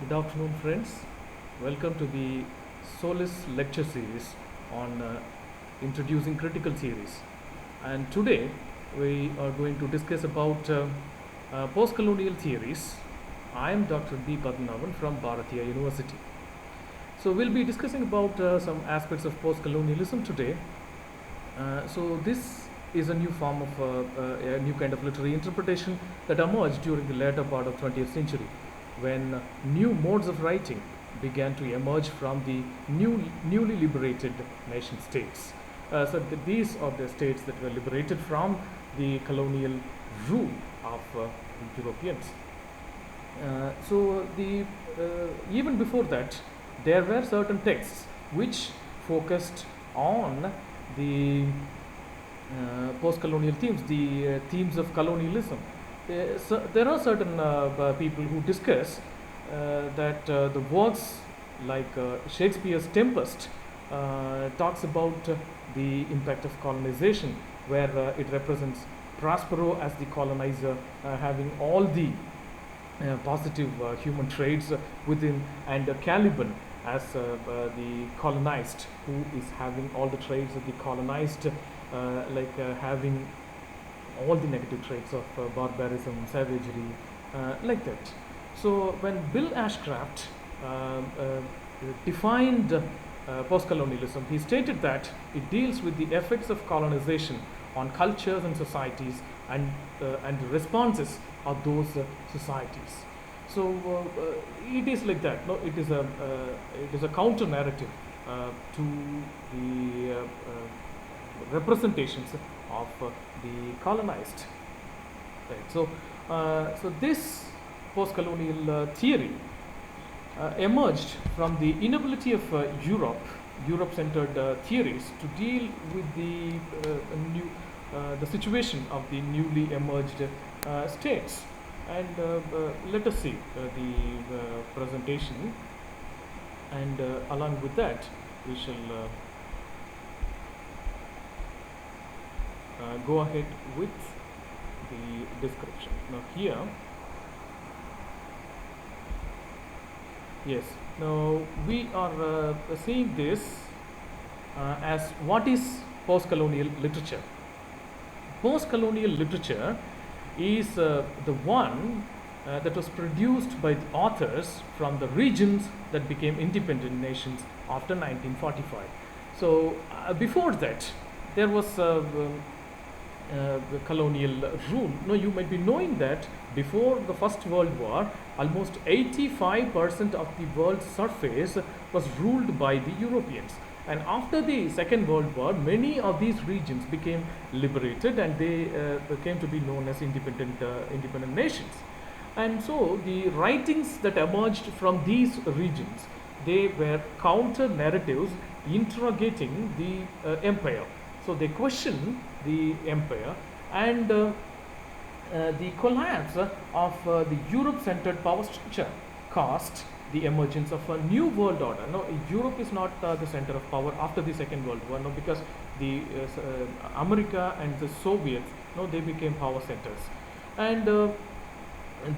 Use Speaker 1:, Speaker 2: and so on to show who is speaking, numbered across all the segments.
Speaker 1: Good afternoon, friends. Welcome to the Solis lecture series on introducing critical theories. And today we are going to discuss about post-colonial theories. I am Dr. B. Padmanabhan from Bharatiya University. So we'll be discussing about some aspects of post-colonialism today. This is a new form of a new kind of literary interpretation that emerged during the later part of 20th century, when new modes of writing began to emerge from the newly liberated nation states. These are the states that were liberated from the colonial rule of Europeans. Even before that, there were certain texts which focused on the post-colonial themes, the themes of colonialism. So there are certain people who discuss that the works like Shakespeare's Tempest talks about the impact of colonization, where it represents Prospero as the colonizer, having all the positive human traits within, and Caliban as the colonized, who is having all the traits of the colonized, having all the negative traits of barbarism, savagery, like that. So when Bill Ashcraft defined post-colonialism, he stated that it deals with the effects of colonization on cultures and societies, and the responses of those societies. So it is like that. No, it is a counter narrative to the representations of the colonized. Right. So this post-colonial theory emerged from the inability of Europe-centered theories to deal with the situation of the newly emerged states. And let us see the presentation, and along with that, we shall go ahead with the description. Now here, yes, now we are seeing this as what is post-colonial literature. Post-colonial literature is the one that was produced by the authors from the regions that became independent nations after 1945. So before that, there was the colonial rule. Now you might be knowing that before the First World War, almost 85% of the world's surface was ruled by the Europeans. And after the Second World War, many of these regions became liberated, and they came to be known as independent nations. And so the writings that emerged from these regions, they were counter narratives interrogating the empire. So they questioned the empire, and the collapse of the Europe-centered power structure caused the emergence of a new world order. Now, Europe is not the center of power after the Second World War, no, because the America and the Soviets, no, they became power centers, and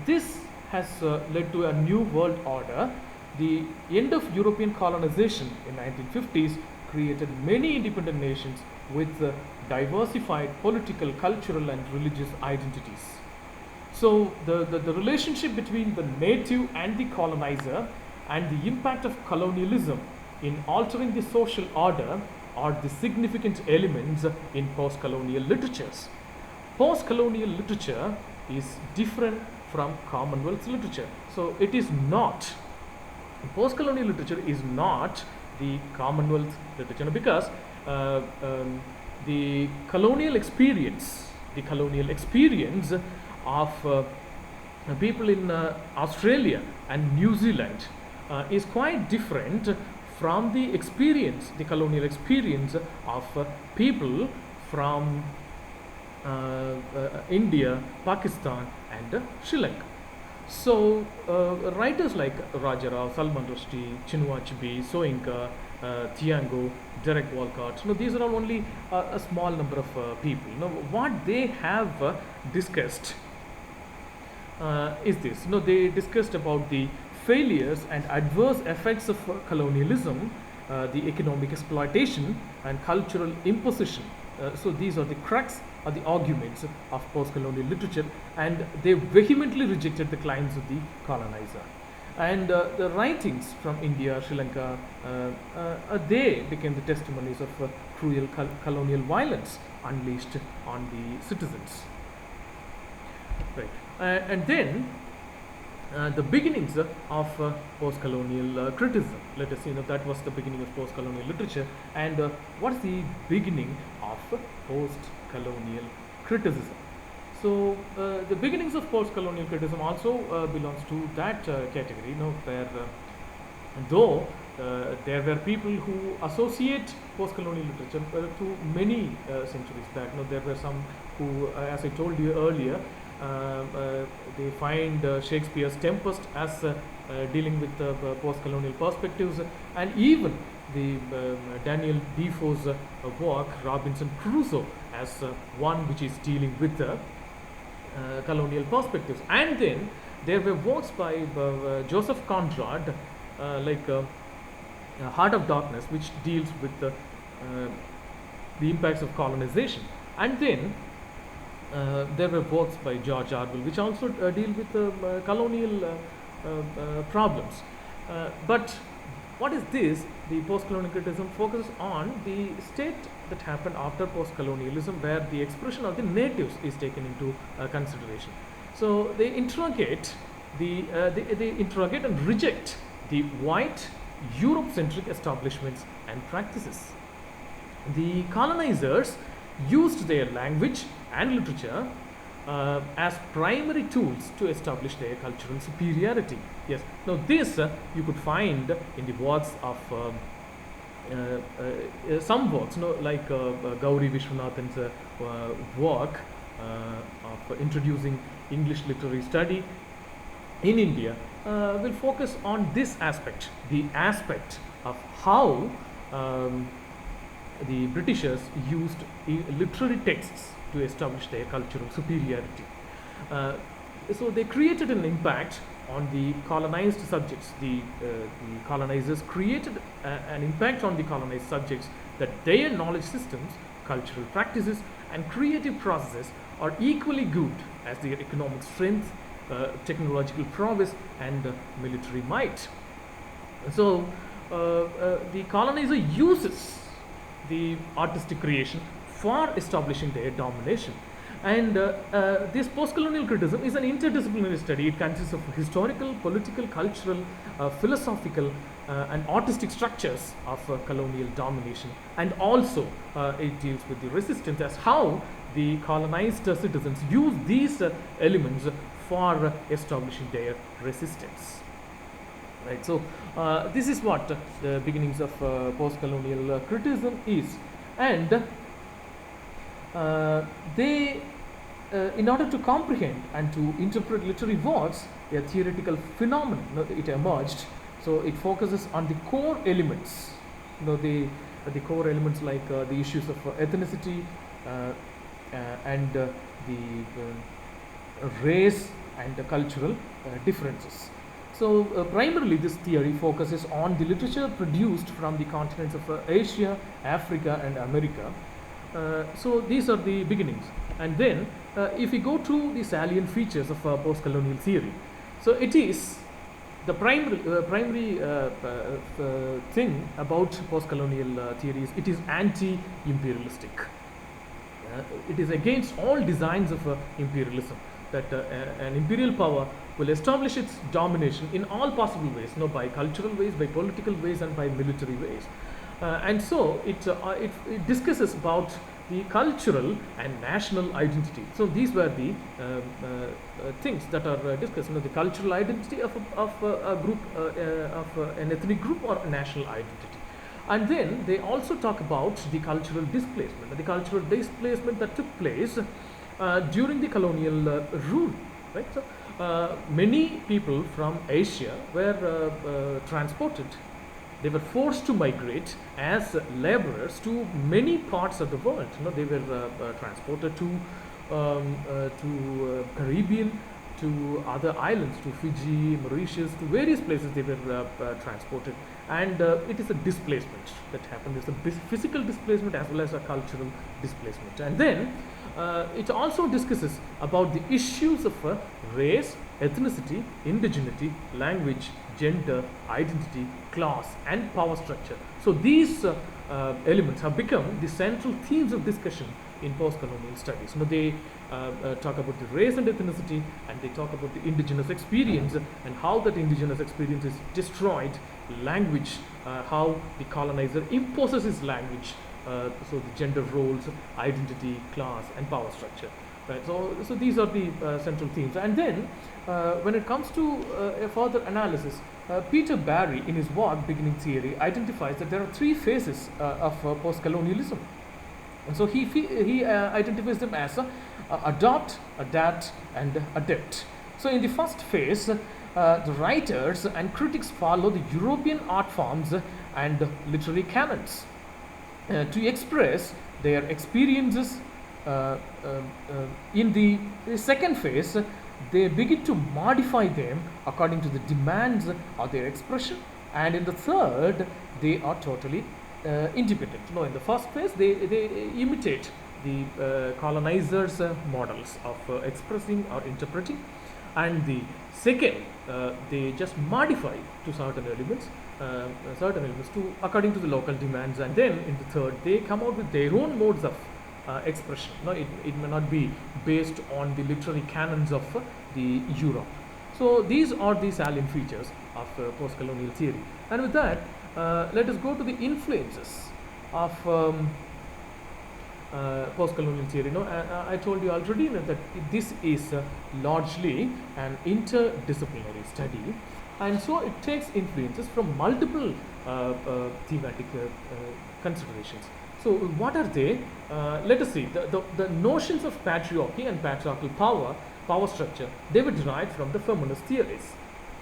Speaker 1: this has led to a new world order. The end of European colonization in 1950s created many independent nations with diversified political, cultural, and religious identities. So the relationship between the native and the colonizer, and the impact of colonialism in altering the social order, are the significant elements in post-colonial literatures. Post-colonial literature is different from Commonwealth literature. So it is not, post-colonial literature is not the Commonwealth literature, because the colonial experience of people in Australia and New Zealand is quite different from the colonial experience of people from India, Pakistan, and Sri Lanka. So writers like Rajarao, Salman Rushdie, Chinua Achebe, Soyinka, Thiago, Derek Walcott, these are all only a small number of people. What they have discussed is this. They discussed about the failures and adverse effects of colonialism, the economic exploitation, and cultural imposition. So these are the crux or the arguments of post-colonial literature, and they vehemently rejected the claims of the colonizer. And the writings from India, Sri Lanka, they became the testimonies of cruel colonial violence unleashed on the citizens. Right. And then the beginnings of post-colonial criticism. Let us see, that was the beginning of post-colonial literature. And what's the beginning of post-colonial criticism? So the beginnings of post-colonial criticism also belongs to that category, where though there were people who associate post-colonial literature to many centuries back. There were some who, as I told you earlier, they find Shakespeare's Tempest as dealing with post-colonial perspectives, and even the Daniel Defoe's work Robinson Crusoe as one which is dealing with colonial perspectives. And then there were works by Joseph Conrad, like Heart of Darkness, which deals with the impacts of colonization. And then there were works by George Orwell which also deal with colonial problems. But what is this? The post-colonial criticism focuses on the state that happened after post-colonialism, where the expression of the natives is taken into consideration. So they interrogate they interrogate and reject the white Europe-centric establishments and practices. The colonizers used their language and literature as primary tools to establish their cultural superiority. Yes. Now this you could find in the works of some works, like Gauri Vishwanathan's work of introducing English literary study in India, will focus on this aspect, the aspect of how the Britishers used literary texts to establish their cultural superiority. So they created an impact on the colonized subjects. The colonizers created an impact on the colonized subjects that their knowledge systems, cultural practices, and creative processes are equally good as their economic strength, technological prowess, and military might. So the colonizer uses the artistic creation for establishing their domination. And this post-colonial criticism is an interdisciplinary study. It consists of historical, political, cultural, philosophical, and artistic structures of colonial domination. And also it deals with the resistance, as how the colonized citizens use these elements for establishing their resistance. Right. So this is what the beginnings of post-colonial criticism is. And they, in order to comprehend and to interpret literary works, a theoretical phenomenon, it emerged. So it focuses on the core elements, the core elements like the issues of ethnicity and the race and the cultural differences. So primarily this theory focuses on the literature produced from the continents of Asia, Africa, and America. So these are the beginnings. And then if we go to the salient features of post-colonial theory, so it is the primary thing about post-colonial theories. It is anti-imperialistic. It is against all designs of imperialism, that an imperial power will establish its domination in all possible ways, by cultural ways, by political ways, and by military ways. And so it discusses about the cultural and national identity. So these were the things that are discussed. The cultural identity of a group, of an ethnic group, or a national identity. And then they also talk about the cultural displacement that took place during the colonial rule. Right. So many people from Asia were transported. They were forced to migrate as laborers to many parts of the world. They were transported to Caribbean, to other islands, to Fiji, Mauritius, to various places they were transported. And it is a displacement that happened. It's a physical displacement as well as a cultural displacement. And then it also discusses about the issues of race, ethnicity, indigeneity, language, gender, identity, class, and power structure. So these elements have become the central themes of discussion in post-colonial studies. They talk about the race and ethnicity, and they talk about the indigenous experience and how that indigenous experience is destroyed. Language, how the colonizer imposes his language. So the gender roles, identity, class, and power structure. Right. So these are the central themes. And then, when it comes to a further analysis, Peter Barry, in his work Beginning Theory, identifies that there are three phases of post-colonialism. And so he identifies them as adopt, adapt, and adapt. So in the first phase, the writers and critics follow the European art forms and literary canons to express their experiences. In the second phase, they begin to modify them according to the demands of their expression, and in the third, they are totally independent. In the first phase, they imitate the colonizers' models of expressing or interpreting, and the second, they just modify to certain elements to according to the local demands, and then in the third, they come out with their own modes of expression. It may not be based on the literary canons of the Europe. So these are the salient features of post-colonial theory. And with that, let us go to the influences of post-colonial theory. I told you already that this is largely an interdisciplinary study, and so it takes influences from multiple thematic considerations. So what are they? Let us see. The notions of patriarchy and patriarchal power structure, they were derived from the feminist theories,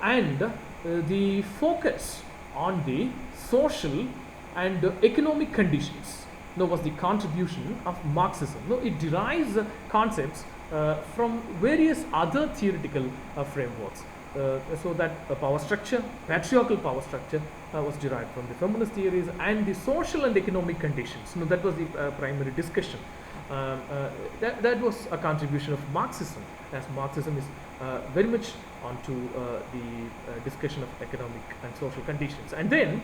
Speaker 1: and the focus on the social and economic conditions was the contribution of Marxism. It derives concepts from various other theoretical frameworks. So that power structure, patriarchal power structure, was derived from the feminist theories, and the social and economic conditions. That was the primary discussion. That was a contribution of Marxism, as Marxism is very much onto the discussion of economic and social conditions. And then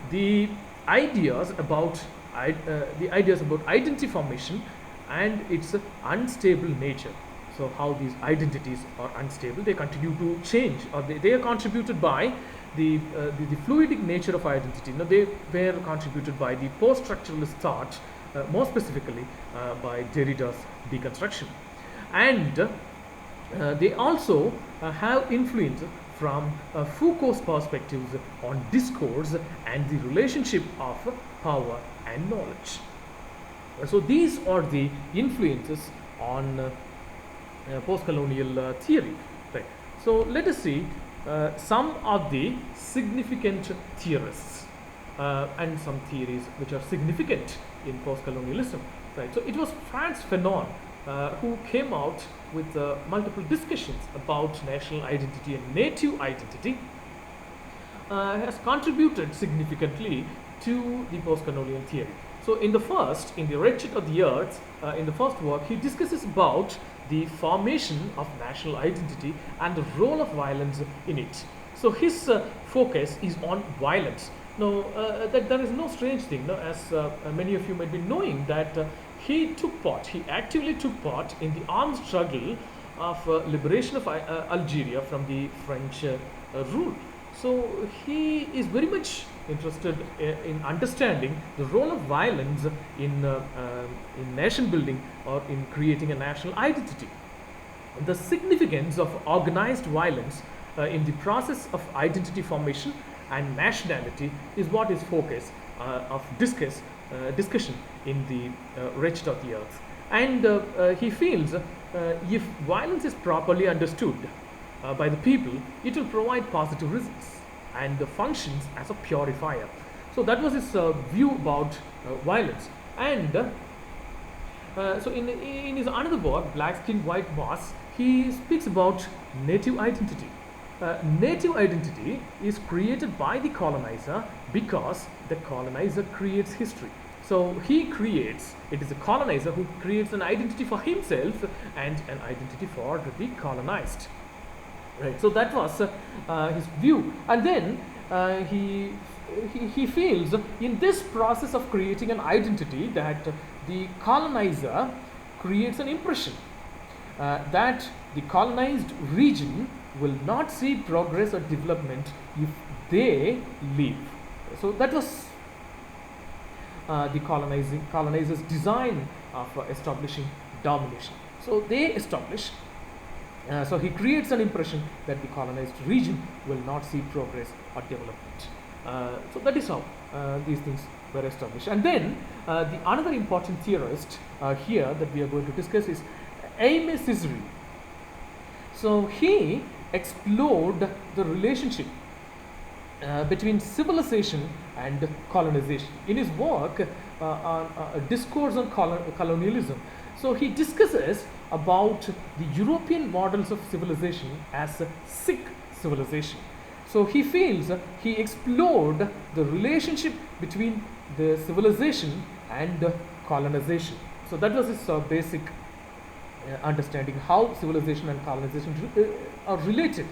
Speaker 1: the ideas about identity formation and its unstable nature. So how these identities are unstable, they continue to change, or they are contributed by the fluidic nature of identity. They were contributed by the post-structuralist thought, more specifically by Derrida's deconstruction. And they also have influence from Foucault's perspectives on discourse and the relationship of power and knowledge. So these are the influences on post-colonial theory. Right. So let us see some of the significant theorists and some theories which are significant in post-colonialism. Right. So it was Frantz Fanon who came out with multiple discussions about national identity and native identity, has contributed significantly to the post-colonial theory. So in the Wretched of the Earth, in the first work, he discusses about the formation of national identity and the role of violence in it. So his focus is on violence. Now, there is no strange thing, as many of you might be knowing, that he actively took part in the armed struggle of liberation of Algeria from the French rule. So he is very much interested in understanding the role of violence in nation building or in creating a national identity. The significance of organized violence in the process of identity formation and nationality is what is focus of discussion in the Wretched of the Earth. And he feels if violence is properly understood by the people, it will provide positive results and functions as a purifier. So that was his view about violence. And so in his another work, Black Skin, White Mask, he speaks about native identity. Native identity is created by the colonizer because the colonizer creates history. So he creates, it is the colonizer who creates an identity for himself and an identity for the colonized. Right. So that was his view, and then he feels in this process of creating an identity that the colonizer creates an impression that the colonized region will not see progress or development if they leave. So that was the colonizers' design of establishing domination. So they establish. So he creates an impression that the colonized region will not see progress or development. So that is how these things were established. And then the another important theorist here that we are going to discuss is Aimé Césaire. So he explored the relationship between civilization and colonization in his work on Discourse on Colonialism. So he discusses about the European models of civilization as a sick civilization. So he feels he explored the relationship between the civilization and colonization. So that was his basic understanding how civilization and colonization are related.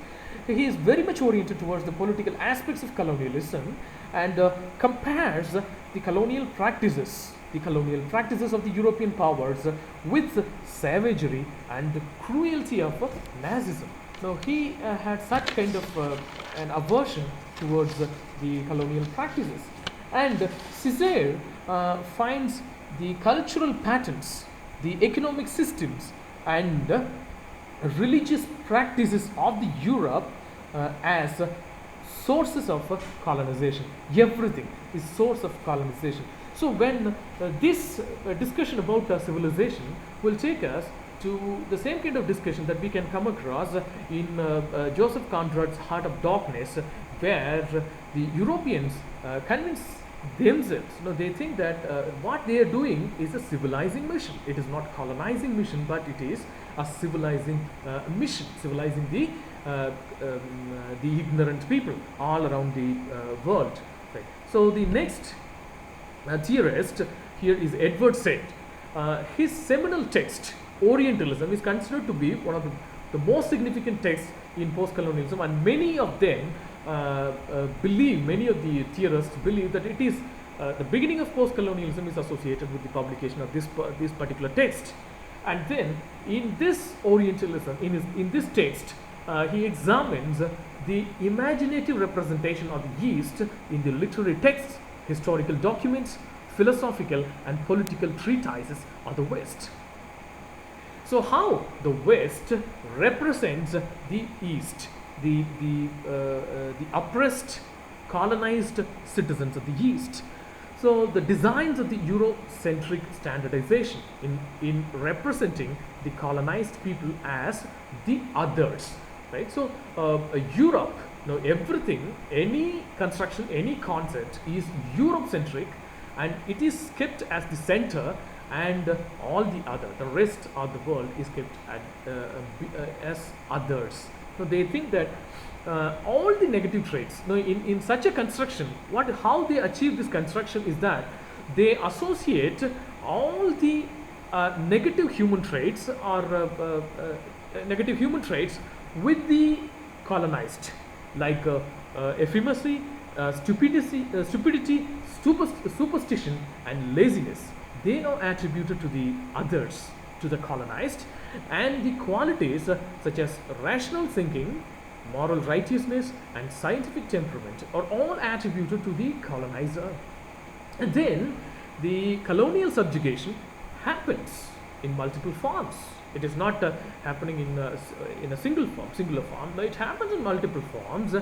Speaker 1: He is very much oriented towards the political aspects of colonialism and compares the colonial practices of the European powers with savagery and cruelty of Nazism. So he had such kind of an aversion towards the colonial practices. And Césaire finds the cultural patterns, the economic systems, and religious practices of the Europe as sources of colonization. Everything is source of colonization. So when this discussion about civilization will take us to the same kind of discussion that we can come across in Joseph Conrad's Heart of Darkness, where the Europeans convince themselves, they think that what they are doing is a civilizing mission. It is not colonizing mission, but it is a civilizing mission, civilizing the ignorant people all around the world. Right. So the next theorist here is Edward Said. His seminal text, Orientalism, is considered to be one of the most significant texts in post-colonialism, and many of them many of the theorists believe that it is the beginning of post-colonialism is associated with the publication of this particular text. And then in this Orientalism, in this text, he examines the imaginative representation of the East in the literary texts, historical documents, philosophical and political treatises of the West. So how the West represents the East, the oppressed, colonized citizens of the East. So the designs of the Eurocentric standardization in representing the colonized people as the others, right? So Europe, everything, any construction, any concept is Eurocentric, and it is kept as the center, and all the rest of the world is kept as others. So they think that all the negative traits, in such a construction, how they achieve this construction is that they associate all the negative human traits or negative human traits with the colonized, like effeminacy, stupidity, superstition, and laziness. They are attributed to the others, to the colonized, and the qualities such as rational thinking, moral righteousness, and scientific temperament are all attributed to the colonizer. And then the colonial subjugation happens in multiple forms. It is not happening in a singular form. No, it happens in multiple forms,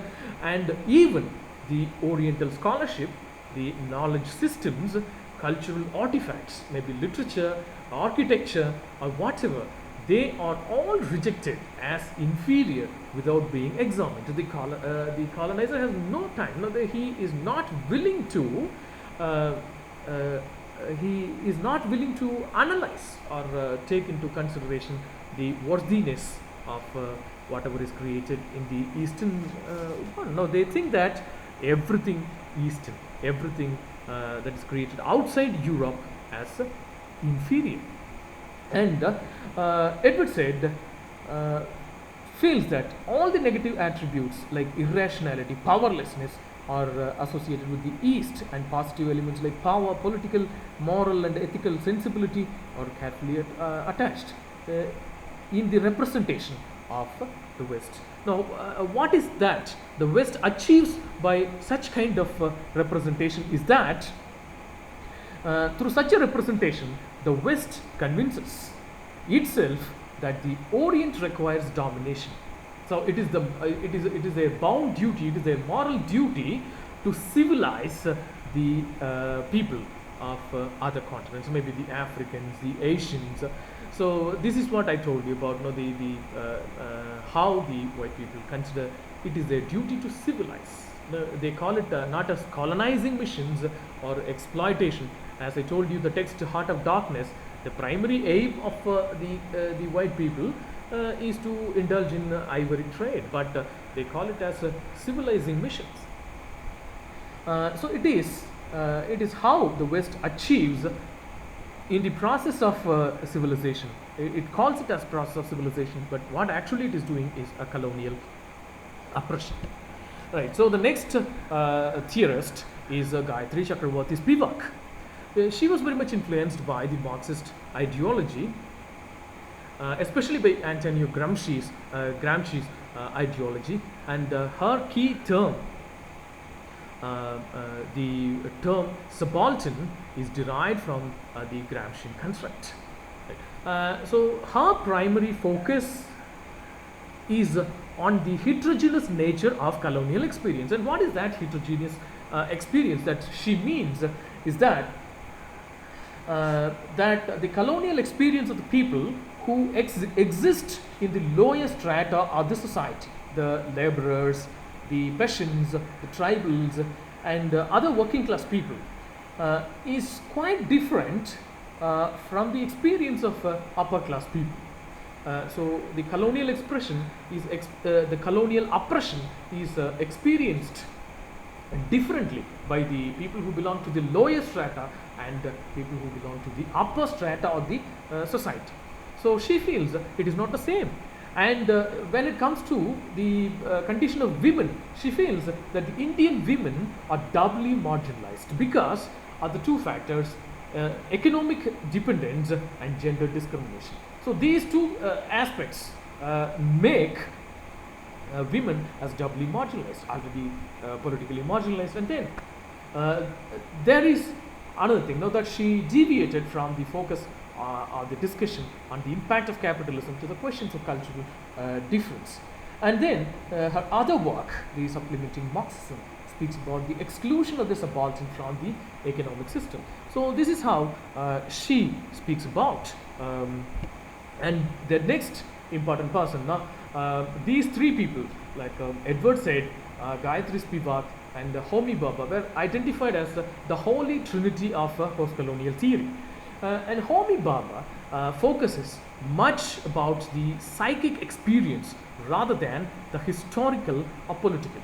Speaker 1: and even the Oriental scholarship, the knowledge systems, cultural artifacts, maybe literature, architecture, or whatever, they are all rejected as inferior without being examined. The colonizer has no time. No, he is not willing to. He is not willing to analyze or take into consideration the worthiness of whatever is created in the Eastern world. No, they think that everything Eastern, everything that is created outside Europe as inferior. And Edward Said feels that all the negative attributes like irrationality, powerlessness are associated with the East, and positive elements like power, political, moral, and ethical sensibility are carefully attached in the representation of the West. Now, what is that the West achieves by such kind of representation is that through such a representation, the West convinces itself that the Orient requires domination. So it is a bound duty, it is a moral duty to civilize the people of other continents, maybe the Africans, the Asians. So this is what I told you about, how the white people consider it is their duty to civilize. They call it not as colonizing missions or exploitation. As I told you, the text Heart of Darkness, the primary aim of the white people is to indulge in ivory trade, but they call it as civilizing missions. So it is how the West achieves in the process of civilization. It calls it as process of civilization, but what actually it is doing is a colonial oppression. Right. So the next theorist is Gayatri Chakravarti Spivak. She was very much influenced by the Marxist ideology, especially by Antonio Gramsci's ideology, and her key term, the term subaltern, is derived from the Gramscian construct. Right. So her primary focus is on the heterogeneous nature of colonial experience. And what is that heterogeneous experience that she means is that the colonial experience of the people who exist in the lower strata of the society, the laborers, the peasants, the tribals, and other working class people, is quite different from the experience of upper class people. So the colonial expression is the colonial oppression is experienced differently by the people who belong to the lower strata and people who belong to the upper strata of the society. So she feels it is not the same. And when it comes to the condition of women, she feels that the Indian women are doubly marginalized because of the two factors, economic dependence and gender discrimination. So these two aspects make women as doubly marginalized, already politically marginalized. And then there is another thing, now that she deviated from the focus of the discussion on the impact of capitalism to the questions of cultural difference. And then her other work, the Supplementing Marxism, speaks about the exclusion of the subaltern from the economic system. So this is how she speaks about. And the next important person, now these three people, like Edward Said, Gayatri Spivak, and Homi Bhabha, were identified as the holy trinity of post-colonial theory. And Homi Bhabha focuses much about the psychic experience rather than the historical or political.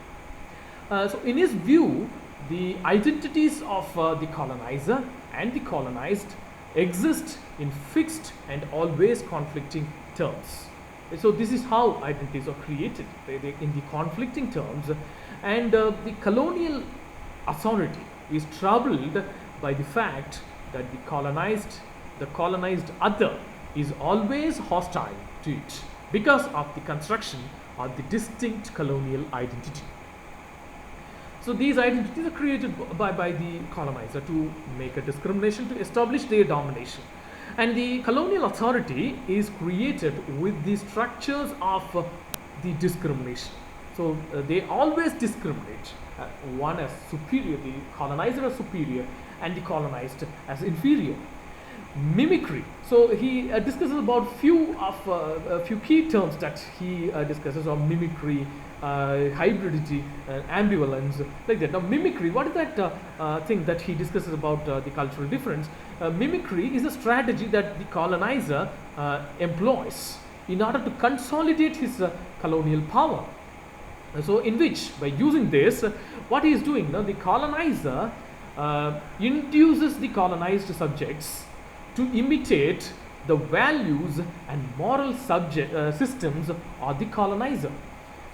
Speaker 1: So in his view, the identities of the colonizer and the colonized exist in fixed and always conflicting terms. So this is how identities are created, in the conflicting terms, and the colonial authority is troubled by the fact that the colonized other is always hostile to it because of the construction of the distinct colonial identity. So these identities are created by the colonizer to make a discrimination, to establish their domination. And the colonial authority is created with the structures of the discrimination. So they always discriminate, one as superior, the colonizer as superior, and the colonized as inferior. Mimicry. So he discusses about a few key terms that he discusses, or mimicry, hybridity, ambivalence, like that. Now mimicry, what is that thing that he discusses about the cultural difference? Mimicry is a strategy that the colonizer employs in order to consolidate his colonial power. So, in which by using this, what he is doing now, the colonizer induces the colonized subjects to imitate the values and moral systems of the colonizer.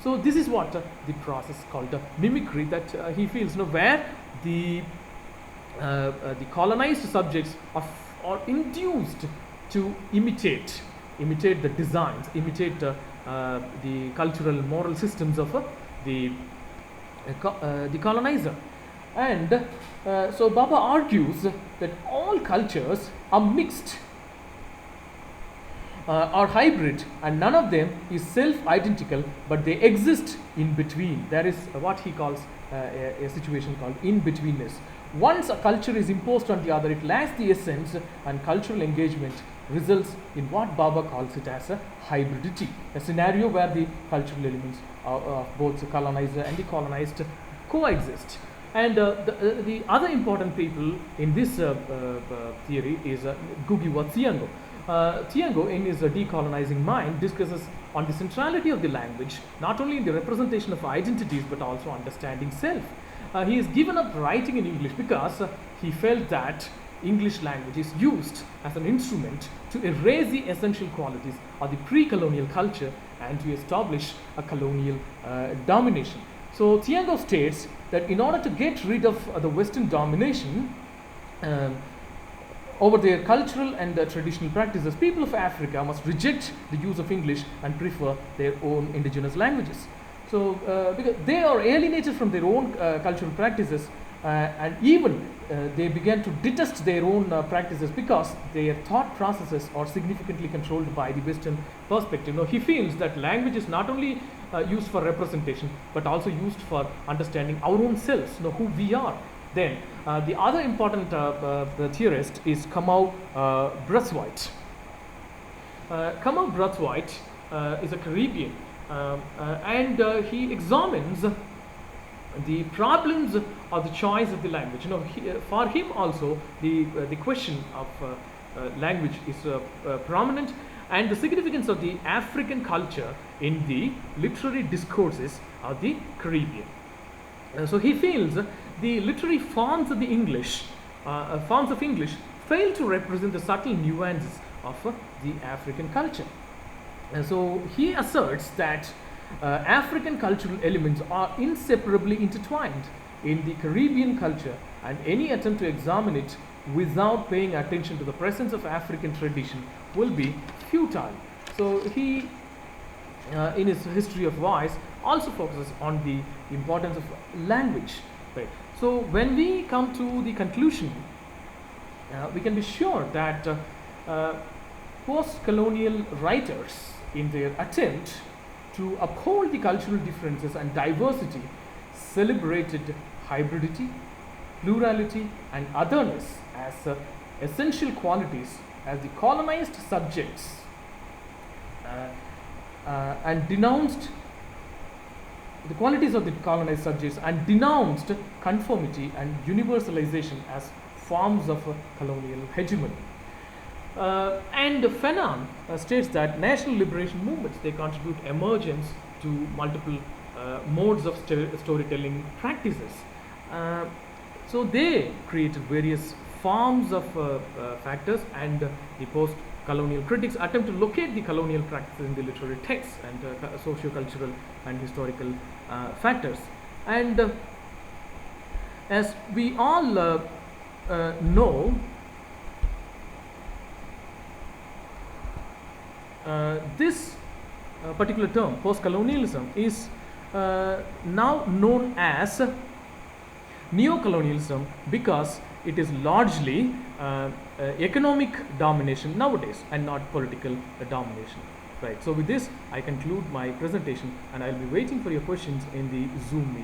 Speaker 1: So, this is what the process called mimicry that he feels, where the colonized subjects are induced to imitate the designs, imitate the cultural moral systems of the colonizer. And so Bhabha argues that all cultures are mixed, are hybrid, and none of them is self-identical, but they exist in between. There is what he calls a situation called in-betweenness. Once a culture is imposed on the other, it lacks the essence, and cultural engagement results in what Bhabha calls it as a hybridity, a scenario where the cultural elements of both the colonizer and the colonized coexist. And the other important people in this theory is Ngugi wa Thiong'o. Thiong'o, in his decolonizing mind, discusses on the centrality of the language, not only in the representation of identities but also understanding self. He has given up writing in English because he felt that English language is used as an instrument to erase the essential qualities of the pre-colonial culture and to establish a colonial domination. So Thiong'o states that in order to get rid of the Western domination over their cultural and traditional practices, people of Africa must reject the use of English and prefer their own indigenous languages. So because they are alienated from their own cultural practices, and even they began to detest their own practices because their thought processes are significantly controlled by the Western perspective. Now, he feels that language is not only used for representation but also used for understanding our own selves, who we are. Then the other important theorist is Kamau Brathwaite. Kamau Brathwaite is a Caribbean, and he examines the problems of the choice of the language. For him also the question of language is prominent, and the significance of the African culture in the literary discourses of the Caribbean. So he feels the literary forms of the forms of English fail to represent the subtle nuances of the African culture. And so he asserts that African cultural elements are inseparably intertwined in the Caribbean culture, and any attempt to examine it without paying attention to the presence of African tradition will be futile. So he, in his History of Voice, also focuses on the importance of language. Right. So when we come to the conclusion, we can be sure that post-colonial writers, in their attempt to uphold the cultural differences and diversity, celebrated hybridity, plurality, and otherness as essential qualities as the colonized subjects, and denounced the qualities of the colonized subjects, and denounced conformity and universalization as forms of colonial hegemony. And Fanon states that national liberation movements, they contribute emergence to multiple modes of storytelling practices. So they created various forms of factors, and the post-colonial critics attempt to locate the colonial practices in the literary texts and socio-cultural and historical factors. And as we all know, this particular term, post-colonialism, is now known as neo-colonialism because it is largely economic domination nowadays and not political domination. Right. So with this, I conclude my presentation, and I'll be waiting for your questions in the Zoom meeting.